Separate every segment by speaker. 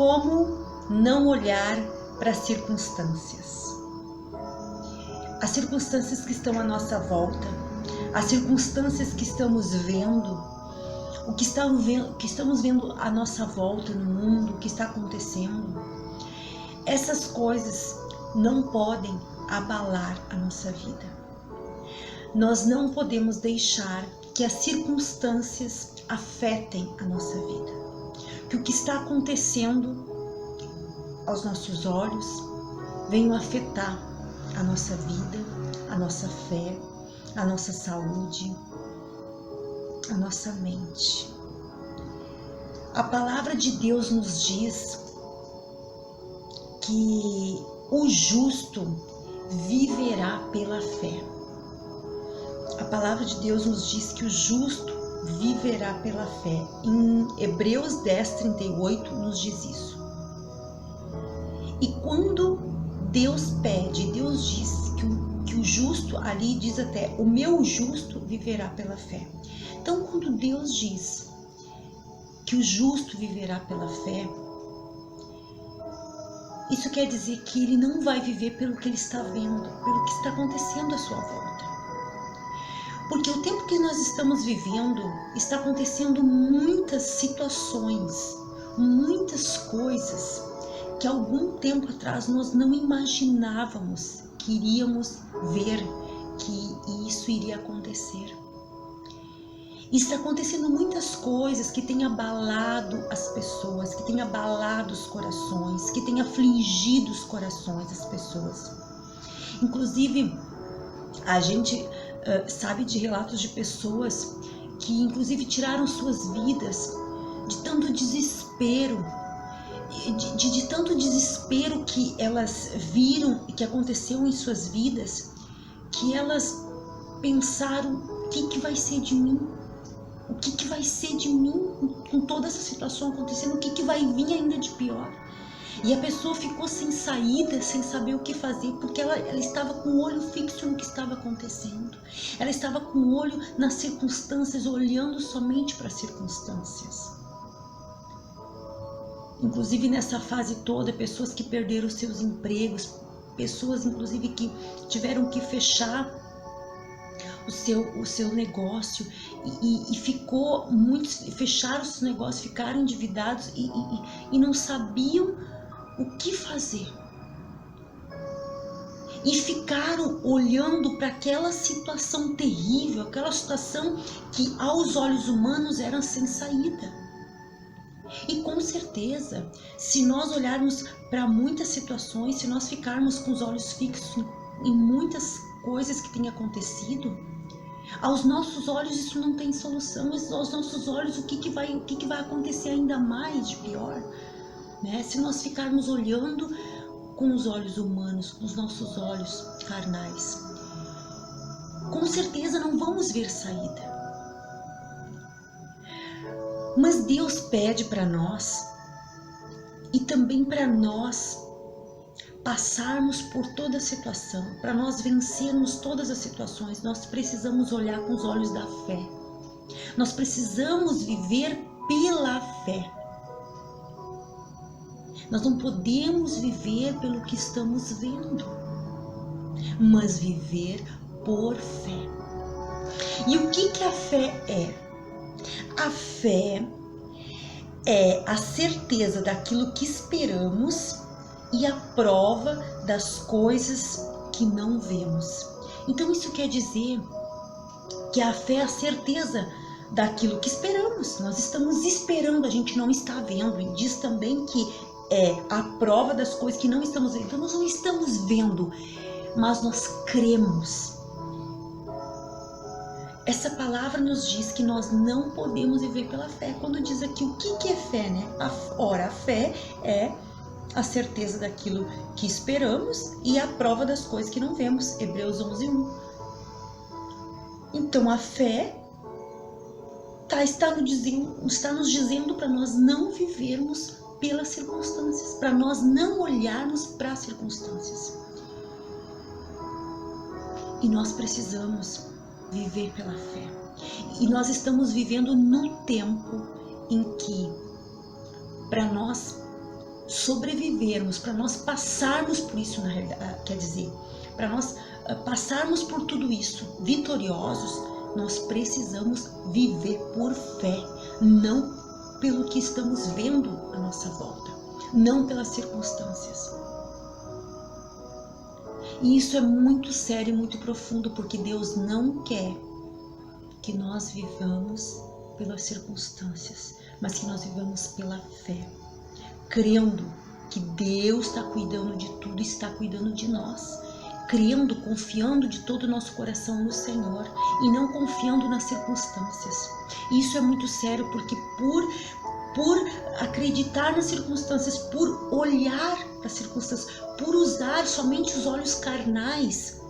Speaker 1: Como não olhar para as circunstâncias? As circunstâncias que estão à nossa volta, as circunstâncias que estamos vendo, o que estamos vendo à nossa volta no mundo, o que está acontecendo, essas coisas não podem abalar a nossa vida. Nós não podemos deixar que as circunstâncias afetem a nossa vida. Que o que está acontecendo aos nossos olhos venha afetar a nossa vida, a nossa fé, a nossa saúde, a nossa mente. A palavra de Deus nos diz que o justo viverá pela fé. A palavra de Deus nos diz que o justo viverá pela fé. Em Hebreus 10:38 nos diz isso. E quando Deus pede, Deus diz que o justo, ali diz até, o meu justo viverá pela fé. Então, quando Deus diz que o justo viverá pela fé, isso quer dizer que ele não vai viver pelo que ele está vendo, pelo que está acontecendo à sua volta. Porque o tempo que nós estamos vivendo, está acontecendo muitas situações, muitas coisas que algum tempo atrás nós não imaginávamos que iríamos ver, que isso iria acontecer. E está acontecendo muitas coisas que têm abalado as pessoas, que têm abalado os corações, que têm afligido os corações das pessoas. Inclusive, a gente sabe de relatos de pessoas que inclusive tiraram suas vidas de tanto desespero, de tanto desespero que elas viram e que aconteceu em suas vidas, que elas pensaram: o que vai ser de mim? O que vai ser de mim com toda essa situação acontecendo? O que vai vir ainda de pior? E a pessoa ficou sem saída, sem saber o que fazer, porque ela estava com o olho fixo no que estava acontecendo. Ela estava com o olho nas circunstâncias, olhando somente para as circunstâncias. Inclusive nessa fase toda, pessoas que perderam seus empregos, pessoas inclusive que tiveram que fechar o seu negócio e ficou muitos fecharam os negócios, ficaram endividados e não sabiam o que fazer. E ficaram olhando para aquela situação terrível, aquela situação que aos olhos humanos era sem saída. E com certeza, se nós olharmos para muitas situações, se nós ficarmos com os olhos fixos em muitas coisas que têm acontecido, aos nossos olhos isso não tem solução, mas aos nossos olhos o que vai acontecer ainda mais de pior, né? Se nós ficarmos olhando com os olhos humanos, com os nossos olhos carnais, com certeza não vamos ver saída. Mas Deus pede para nós, e também para nós passarmos por toda a situação, para nós vencermos todas as situações, nós precisamos olhar com os olhos da fé. Nós precisamos viver pela fé. Nós não podemos viver pelo que estamos vendo, mas viver por fé. E o que a fé é? A fé é a certeza daquilo que esperamos e a prova das coisas que não vemos. Então isso quer dizer que a fé é a certeza daquilo que esperamos. Nós estamos esperando, a gente não está vendo. E diz também que é a prova das coisas que não estamos vendo. Então nós não estamos vendo, mas nós cremos. Essa palavra nos diz que nós não podemos viver pela fé. Quando diz aqui o que é fé, né? Ora, a fé é a certeza daquilo que esperamos e a prova das coisas que não vemos. Hebreus 11:1. Então a fé está nos dizendo para nós não vivermos pelas circunstâncias, para nós não olharmos para as circunstâncias. E nós precisamos viver pela fé. E nós estamos vivendo no tempo em que, para nós sobrevivermos, para nós passarmos por isso, na realidade, quer dizer, para nós passarmos por tudo isso vitoriosos, nós precisamos viver por fé, não pelo que estamos vendo à nossa volta, não pelas circunstâncias. E isso é muito sério e muito profundo, porque Deus não quer que nós vivamos pelas circunstâncias, mas que nós vivamos pela fé, crendo que Deus está cuidando de tudo, está cuidando de nós, crendo, confiando de todo o nosso coração no Senhor e não confiando nas circunstâncias. Isso é muito sério, porque por acreditar nas circunstâncias, por olhar para as circunstâncias, por usar somente os olhos carnais,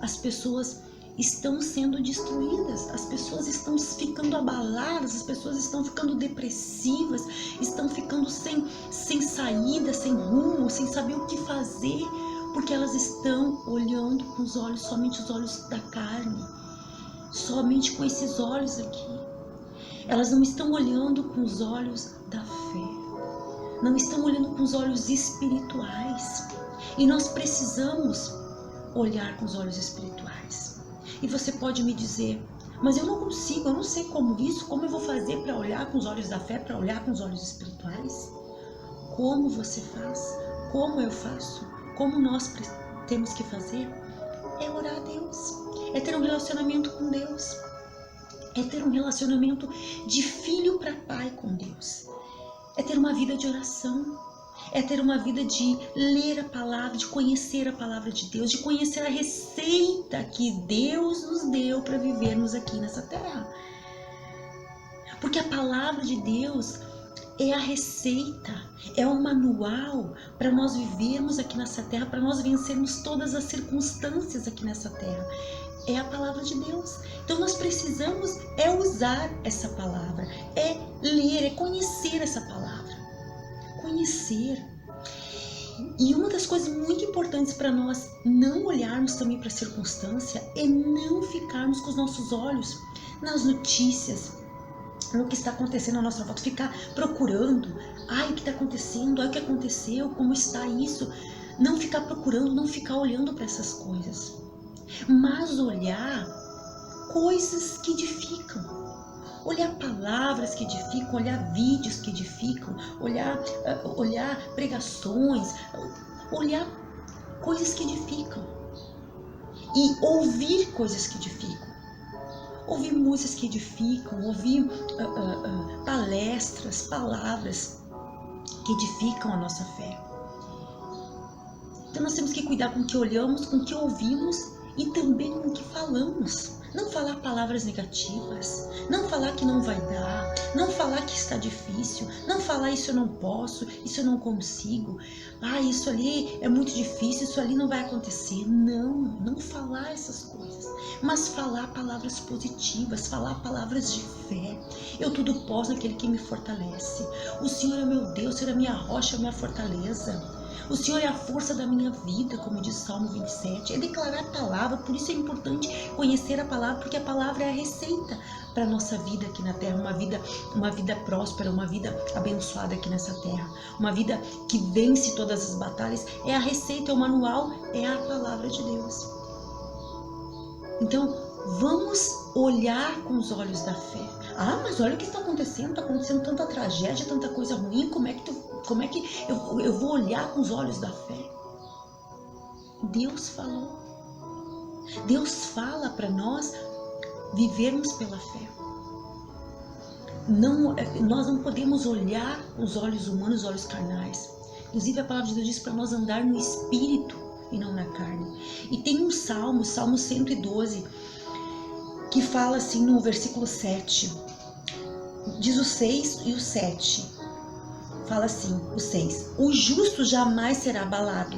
Speaker 1: as pessoas estão sendo destruídas, as pessoas estão ficando abaladas, as pessoas estão ficando depressivas, estão ficando sem saída, sem rumo, sem saber o que fazer, porque elas estão olhando com os olhos, somente os olhos da carne, somente com esses olhos aqui. Elas não estão olhando com os olhos da fé, não estão olhando com os olhos espirituais. E nós precisamos olhar com os olhos espirituais. E você pode me dizer, mas eu não consigo, eu não sei como eu vou fazer para olhar com os olhos da fé, para olhar com os olhos espirituais? Como você faz? Como eu faço? Como nós temos que fazer? É orar a Deus, é ter um relacionamento com Deus, é ter um relacionamento de filho para pai com Deus, é ter uma vida de oração, é ter uma vida de ler a palavra, de conhecer a palavra de Deus, de conhecer a receita que Deus nos deu para vivermos aqui nessa terra. Porque a palavra de Deus é a receita, é o manual para nós vivermos aqui nessa terra, para nós vencermos todas as circunstâncias aqui nessa terra. É a palavra de Deus. Então nós precisamos usar essa palavra, ler, conhecer essa palavra. Conhecer. E uma das coisas muito importantes para nós não olharmos também para a circunstância é não ficarmos com os nossos olhos nas notícias, no que está acontecendo à nossa volta, ficar procurando, o que está acontecendo, o que aconteceu, como está isso, não ficar procurando, não ficar olhando para essas coisas, mas olhar coisas que edificam, olhar palavras que edificam, olhar vídeos que edificam, olhar pregações, olhar coisas que edificam e ouvir coisas que edificam. Ouvir músicas que edificam, ouvir palestras, palavras que edificam a nossa fé. Então nós temos que cuidar com o que olhamos, com o que ouvimos e também com o que falamos. Não falar palavras negativas, não falar que não vai dar, não falar que está difícil, não falar isso eu não posso, isso eu não consigo, isso ali é muito difícil, isso ali não vai acontecer. Não falar essas coisas, mas falar palavras positivas, falar palavras de fé. Eu tudo posso naquele que me fortalece. O Senhor é meu Deus, o Senhor é minha rocha, a minha fortaleza. O Senhor é a força da minha vida, como diz o Salmo 27. É declarar a palavra, por isso é importante conhecer a palavra, porque a palavra é a receita para a nossa vida aqui na terra, uma vida próspera, uma vida abençoada aqui nessa terra, uma vida que vence todas as batalhas. É a receita, é o manual, é a palavra de Deus. Então, vamos olhar com os olhos da fé. Mas olha o que está acontecendo tanta tragédia, tanta coisa ruim, como é que eu vou olhar com os olhos da fé? Deus falou. Deus fala para nós vivermos pela fé. Nós não podemos olhar com os olhos humanos, os olhos carnais. Inclusive a palavra de Deus diz para nós andar no Espírito e não na carne. E tem um Salmo 112, que fala assim no versículo 7, diz o 6 e o 7, fala assim, o 6, o justo jamais será abalado,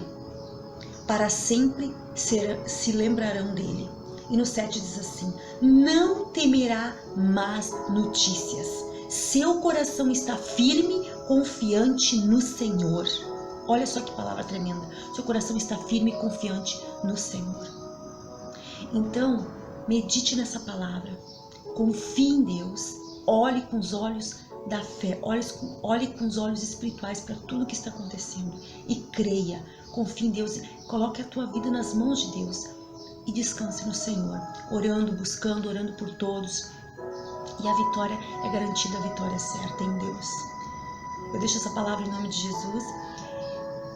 Speaker 1: para sempre se lembrarão dele. E no 7 diz assim, não temerá más notícias, seu coração está firme, confiante no Senhor. Olha só que palavra tremenda, seu coração está firme e confiante no Senhor. Então, medite nessa palavra, confie em Deus, olhe com os olhos da fé, olhe com os olhos espirituais para tudo que está acontecendo e creia, confie em Deus, coloque a tua vida nas mãos de Deus e descanse no Senhor, orando, buscando, orando por todos, e a vitória é garantida, a vitória é certa em Deus. Eu deixo essa palavra em nome de Jesus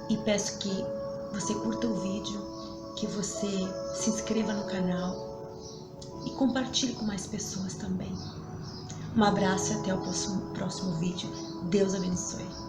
Speaker 1: e peço que você curta o vídeo, que você se inscreva no canal e compartilhe com mais pessoas também. Um abraço e até o próximo vídeo. Deus abençoe.